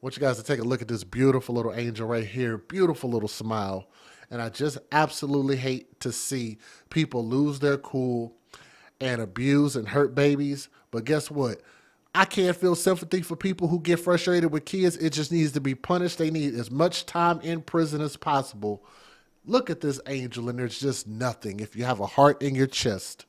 want you guys to take a look at this beautiful little angel right here. Beautiful little smile. And I just absolutely hate to see people lose their cool and abuse and hurt babies. But guess what? I can't feel sympathy for people who get frustrated with kids. It just needs to be punished. They need as much time in prison as possible. Look at this angel, and there's just nothing, if you have a heart in your chest,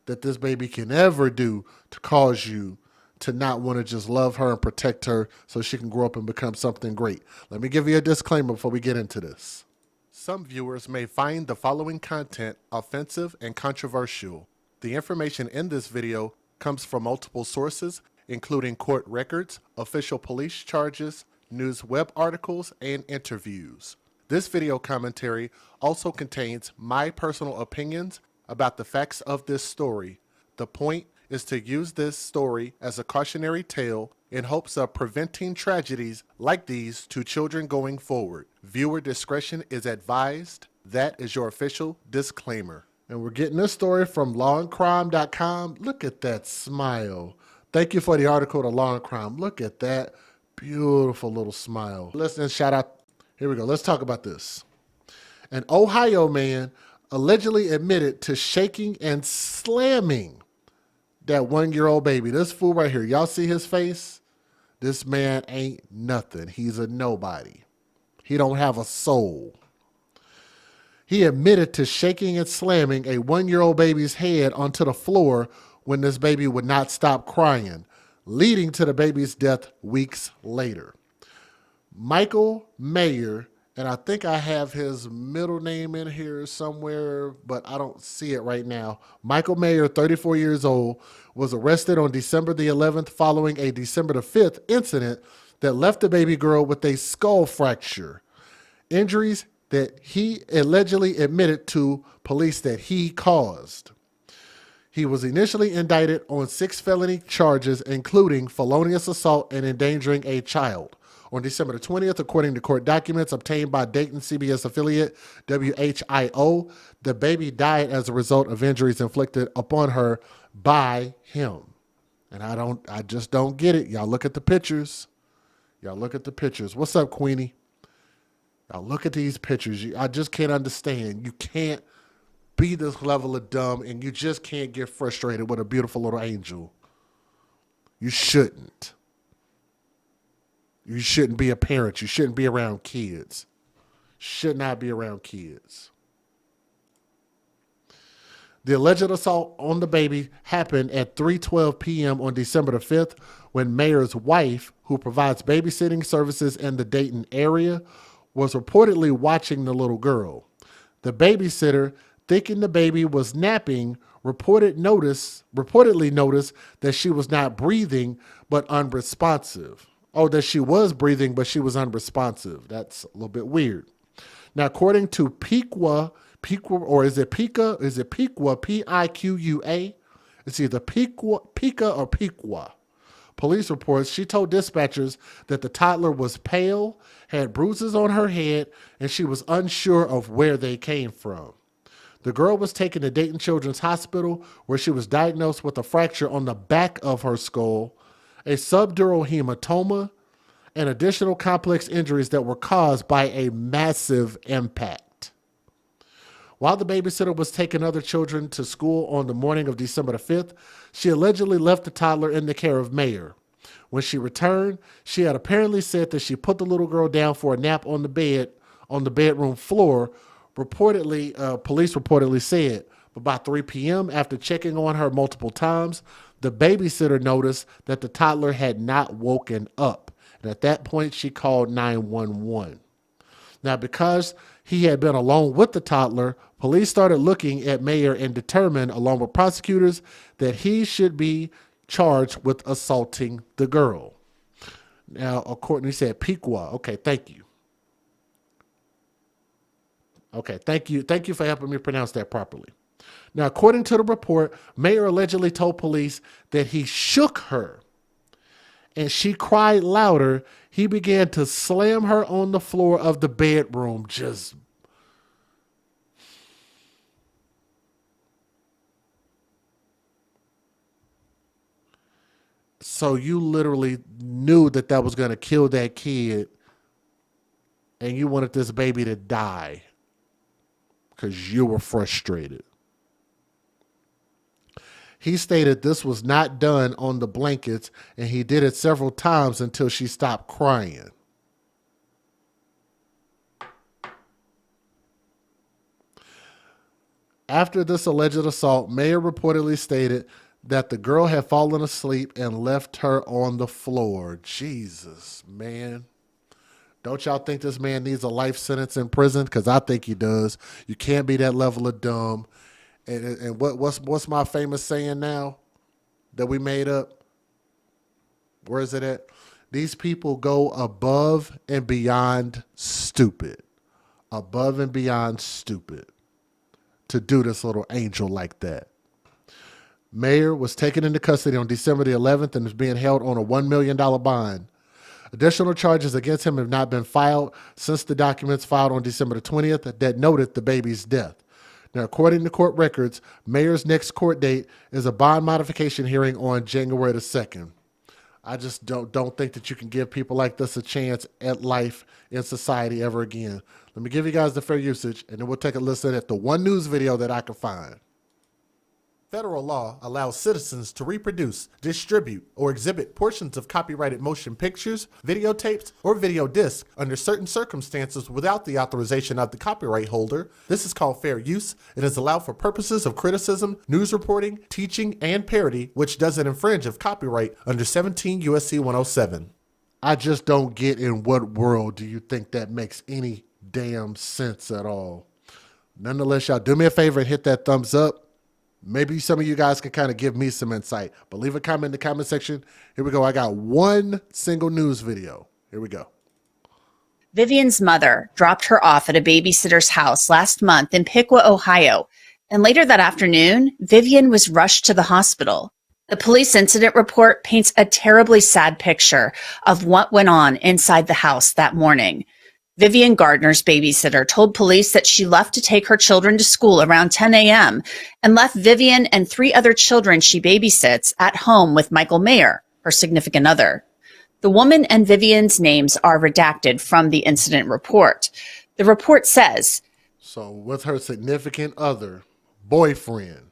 that this baby can ever do to cause you to not want to just love her and protect her so she can grow up and become something great. Let me give you a disclaimer before we get into this. Some viewers may find the following content offensive and controversial. The information in this video comes from multiple sources, including court records, official police charges, news web articles, and interviews. This video commentary also contains my personal opinions about the facts of this story. The point is to use this story as a cautionary tale in hopes of preventing tragedies like these to children going forward. Viewer discretion is advised. That is your official disclaimer. And we're getting this story from lawandcrime.com. Look at that smile. Thank you for the article to Law and Crime. Look at that beautiful little smile. Listen, shout out. Here we go. Let's talk about this. An Ohio man allegedly admitted to shaking and slamming that 1-year-old baby. This fool right here. Y'all see his face? This man ain't nothing. He's a nobody. He don't have a soul. He admitted to shaking and slamming a 1-year-old baby's head onto the floor when this baby would not stop crying, leading to the baby's death weeks later. Michael Mayer, and I think I have his middle name in here somewhere, but I don't see it right now. Michael Mayer, 34 years old, was arrested on December the 11th following a December the 5th incident that left the baby girl with a skull fracture. Injuries that he allegedly admitted to police that he caused. He was initially indicted on 6 felony charges, including felonious assault and endangering a child. On December the 20th, according to court documents obtained by Dayton CBS affiliate WHIO, the baby died as a result of injuries inflicted upon her by him. And I just don't get it. Y'all look at the pictures. Y'all look at the pictures. What's up, Queenie? Y'all look at these pictures. I just can't understand. You can't be this level of dumb, and you just can't get frustrated with a beautiful little angel. You shouldn't. You shouldn't be a parent. You shouldn't be around kids. Should not be around kids. The alleged assault on the baby happened at 3:12 p.m. on December the 5th when Mayer's wife, who provides babysitting services in the Dayton area, was reportedly watching the little girl. The babysitter, thinking the baby was napping, reportedly noticed that she was not breathing but unresponsive. Oh, that she was breathing, but she was unresponsive. That's a little bit weird. Now, according to Piqua, or is it Piqua? Is it Piqua? Piqua? It's either Piqua or Piqua. Police reports, she told dispatchers that the toddler was pale, had bruises on her head, and she was unsure of where they came from. The girl was taken to Dayton Children's Hospital, where she was diagnosed with a fracture on the back of her skull, a subdural hematoma, and additional complex injuries that were caused by a massive impact. While the babysitter was taking other children to school on the morning of December the 5th, she allegedly left the toddler in the care of Mayer. When she returned, she had apparently said that she put the little girl down for a nap on the bedroom floor. Police reportedly said. But by 3 p.m., after checking on her multiple times, the babysitter noticed that the toddler had not woken up. And at that point, she called 911. Now, because he had been alone with the toddler, police started looking at Mayer and determined, along with prosecutors, that he should be charged with assaulting the girl. Now, according, he said Piqua. Okay, thank you. Okay, thank you. Thank you for helping me pronounce that properly. Now, according to the report, Mayer allegedly told police that he shook her and she cried louder. He began to slam her on the floor of the bedroom, just So you literally knew that that was going to kill that kid, and you wanted this baby to die because you were frustrated. He stated this was not done on the blankets, and he did it several times until she stopped crying. After this alleged assault, Mayer reportedly stated that the girl had fallen asleep and left her on the floor. Jesus, man. Don't y'all think this man needs a life sentence in prison? Because I think he does. You can't be that level of dumb. And what's my famous saying now that we made up? Where is it at? These people go above and beyond stupid. Above and beyond stupid to do this little angel like that. Mayer was taken into custody on December the 11th and is being held on a $1 million bond. Additional charges against him have not been filed since the documents filed on December the 20th that noted the baby's death. Now, according to court records, Mayer's next court date is a bond modification hearing on January the 2nd. I just don't think that you can give people like this a chance at life in society ever again. Let me give you guys the fair usage, and then we'll take a listen at the one news video that I can find. Federal law allows citizens to reproduce, distribute, or exhibit portions of copyrighted motion pictures, videotapes, or video discs under certain circumstances without the authorization of the copyright holder. This is called fair use and is allowed for purposes of criticism, news reporting, teaching, and parody, which doesn't infringe of copyright under 17 U.S.C. 107. I just don't get in what world do you think that makes any damn sense at all. Nonetheless, y'all do me a favor and hit that thumbs up. Maybe some of you guys can kind of give me some insight, but leave a comment in the comment section. Here we go. I got one single news video. Here we go. Vivian's mother dropped her off at a babysitter's house last month in Piqua, Ohio, and later that afternoon, Vivian was rushed to the hospital. The police incident report paints a terribly sad picture of what went on inside the house that morning. Vivian Gardner's babysitter told police that she left to take her children to school around 10 a.m. and left Vivian and 3 other children she babysits at home with Michael Mayer, her significant other. The woman and Vivian's names are redacted from the incident report. The report says, so with her significant other, boyfriend.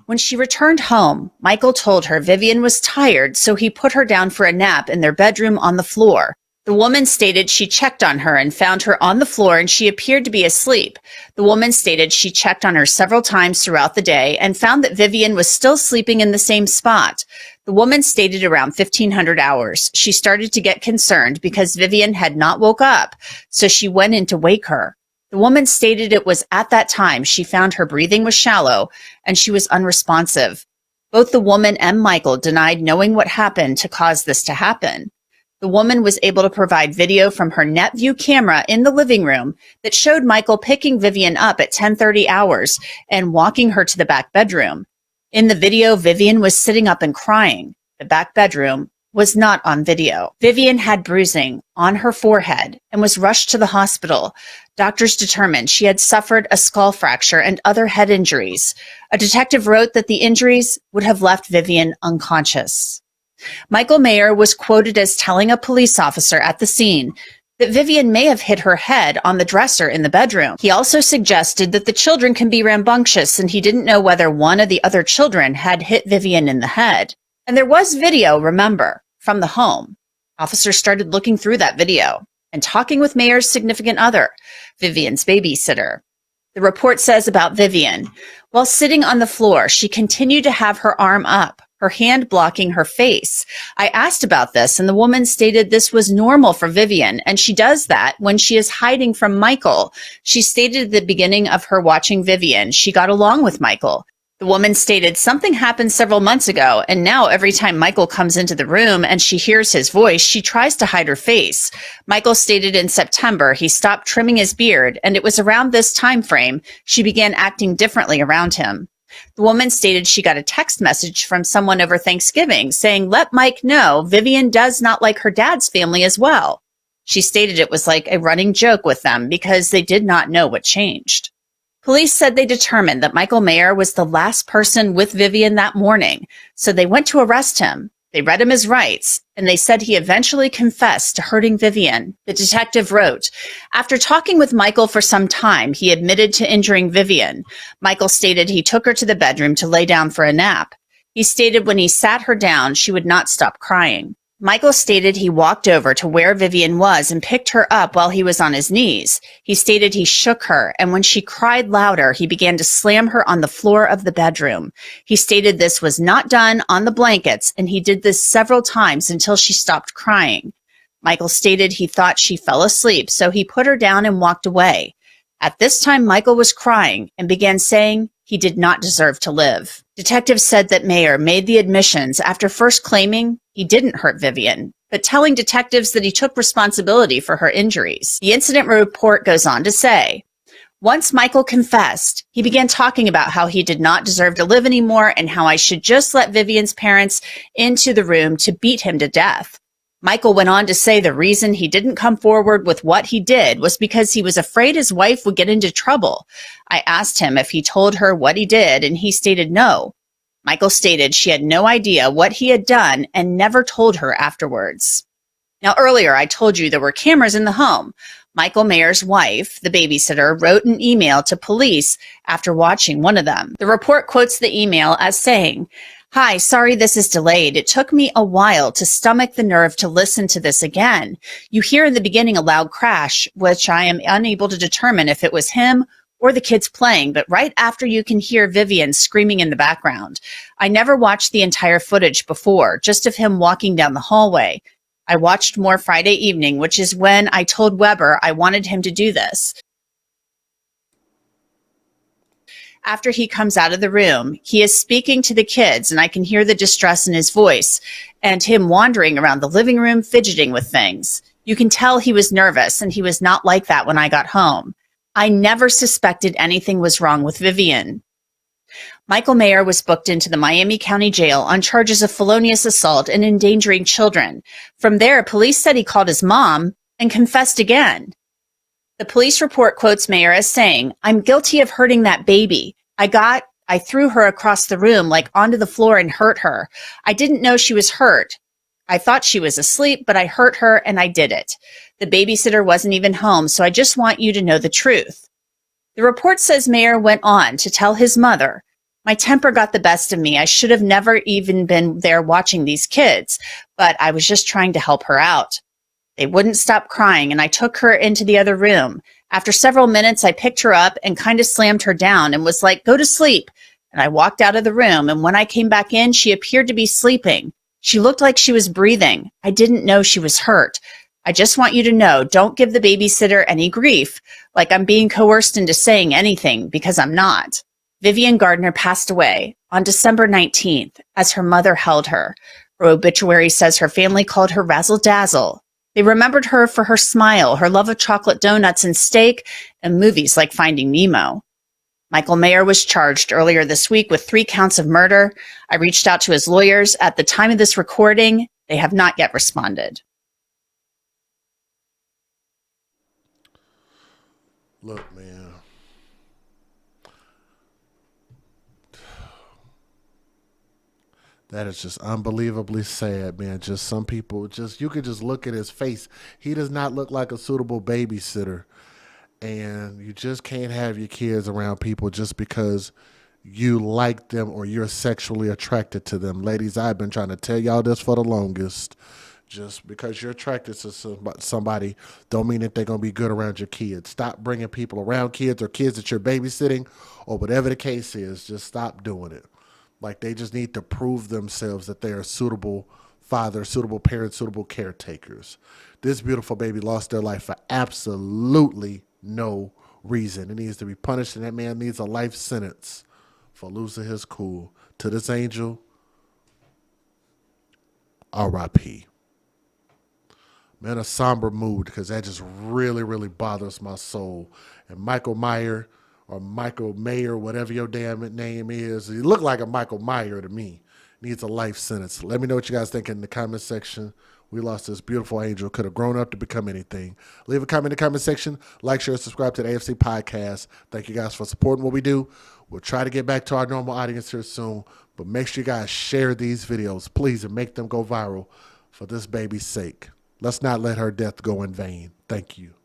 When she returned home, Michael told her Vivian was tired, so he put her down for a nap in their bedroom on the floor. The woman stated she checked on her and found her on the floor and she appeared to be asleep. The woman stated she checked on her several times throughout the day and found that Vivian was still sleeping in the same spot. The woman stated around 1500 hours. She started to get concerned because Vivian had not woke up, so she went in to wake her. The woman stated it was at that time she found her breathing was shallow and she was unresponsive. Both the woman and Michael denied knowing what happened to cause this to happen. The woman was able to provide video from her NetView camera in the living room that showed Michael picking Vivian up at 10:30 hours and walking her to the back bedroom. In the video, Vivian was sitting up and crying. The back bedroom was not on video. Vivian had bruising on her forehead and was rushed to the hospital. Doctors determined she had suffered a skull fracture and other head injuries. A detective wrote that the injuries would have left Vivian unconscious. Michael Mayer was quoted as telling a police officer at the scene that Vivian may have hit her head on the dresser in the bedroom. He also suggested that the children can be rambunctious and he didn't know whether one of the other children had hit Vivian in the head. And there was video, remember, from the home. Officers started looking through that video and talking with Mayer's significant other, Vivian's babysitter. The report says about Vivian, while sitting on the floor, she continued to have her arm up, her hand blocking her face. I asked about this, and the woman stated this was normal for Vivian, and she does that when she is hiding from Michael. She stated at the beginning of her watching Vivian, she got along with Michael. The woman stated something happened several months ago, and now every time Michael comes into the room and she hears his voice, she tries to hide her face. Michael stated in September he stopped trimming his beard, and it was around this time frame she began acting differently around him. The woman stated she got a text message from someone over Thanksgiving saying, "Let Mike know Vivian does not like her dad's family as well." She stated it was like a running joke with them because they did not know what changed. Police said they determined that Michael Mayer was the last person with Vivian that morning, so they went to arrest him. They read him his rights, and they said he eventually confessed to hurting Vivian. The detective wrote, after talking with Michael for some time, he admitted to injuring Vivian. Michael stated he took her to the bedroom to lay down for a nap. He stated when he sat her down, she would not stop crying. Michael stated he walked over to where Vivian was and picked her up while he was on his knees. He stated he shook her, and when she cried louder, he began to slam her on the floor of the bedroom. He stated this was not done on the blankets, and he did this several times until she stopped crying. Michael stated he thought she fell asleep, so he put her down and walked away. At this time, Michael was crying and began saying he did not deserve to live. Detectives said that Mayer made the admissions after first claiming he didn't hurt Vivian, but telling detectives that he took responsibility for her injuries. The incident report goes on to say, once Michael confessed, he began talking about how he did not deserve to live anymore and how I should just let Vivian's parents into the room to beat him to death. Michael went on to say the reason he didn't come forward with what he did was because he was afraid his wife would get into trouble. I asked him if he told her what he did, and he stated no. Michael stated she had no idea what he had done and never told her afterwards. Now, earlier I told you there were cameras in the home. Michael Mayer's wife, the babysitter, wrote an email to police after watching one of them. The report quotes the email as saying, "Hi, sorry this is delayed. It took me a while to stomach the nerve to listen to this again. You hear in the beginning a loud crash, which I am unable to determine if it was him or the kids playing, but right after you can hear Vivian screaming in the background. I never watched the entire footage before, just of him walking down the hallway. I watched more Friday evening, which is when I told Weber I wanted him to do this. After he comes out of the room, he is speaking to the kids, and I can hear the distress in his voice and him wandering around the living room, fidgeting with things. You can tell he was nervous, and he was not like that when I got home. I never suspected anything was wrong with Vivian." Michael Mayer was booked into the Miami County Jail on charges of felonious assault and endangering children. From there, police said he called his mom and confessed again. The police report quotes Mayer as saying, "I'm guilty of hurting that baby. I threw her across the room, like onto the floor, and hurt her. I didn't know she was hurt. I thought she was asleep, but I hurt her and I did it. The babysitter wasn't even home, so I just want you to know the truth." The report says Mayer went on to tell his mother, "My temper got the best of me. I should have never even been there watching these kids, but I was just trying to help her out. They wouldn't stop crying, and I took her into the other room. After several minutes, I picked her up and kind of slammed her down and was like, 'Go to sleep.' And I walked out of the room, and when I came back in, she appeared to be sleeping. She looked like she was breathing. I didn't know she was hurt. I just want you to know, don't give the babysitter any grief, like I'm being coerced into saying anything, because I'm not." Vivian Gardner passed away on December 19th as her mother held her. Her obituary says her family called her Razzle Dazzle. They remembered her for her smile, her love of chocolate donuts and steak, and movies like Finding Nemo. Michael Mayer was charged earlier this week with 3 counts of murder. I reached out to his lawyers. At the time of this recording, they have not yet responded. Look, man. That is just unbelievably sad, man. Just some people, just you could just look at his face. He does not look like a suitable babysitter. And you just can't have your kids around people just because you like them or you're sexually attracted to them. Ladies, I've been trying to tell y'all this for the longest. Just because you're attracted to somebody don't mean that they're going to be good around your kids. Stop bringing people around kids or kids that you're babysitting or whatever the case is. Just stop doing it. Like, they just need to prove themselves that they are suitable fathers, suitable parents, suitable caretakers. This beautiful baby lost their life for absolutely no reason. It needs to be punished, and that man needs a life sentence for losing his cool. To this angel, R.I.P. I'm in a somber mood because that just really, really bothers my soul. And Michael Meyer, or Michael Mayer, whatever your damn name is, he looked like a Michael Meyer to me, needs a life sentence. Let me know what you guys think in the comment section. We lost this beautiful angel. Could have grown up to become anything. Leave a comment in the comment section. Like, share, subscribe to the AFC Podcast. Thank you guys for supporting what we do. We'll try to get back to our normal audience here soon. But make sure you guys share these videos, please, and make them go viral for this baby's sake. Let's not let her death go in vain. Thank you.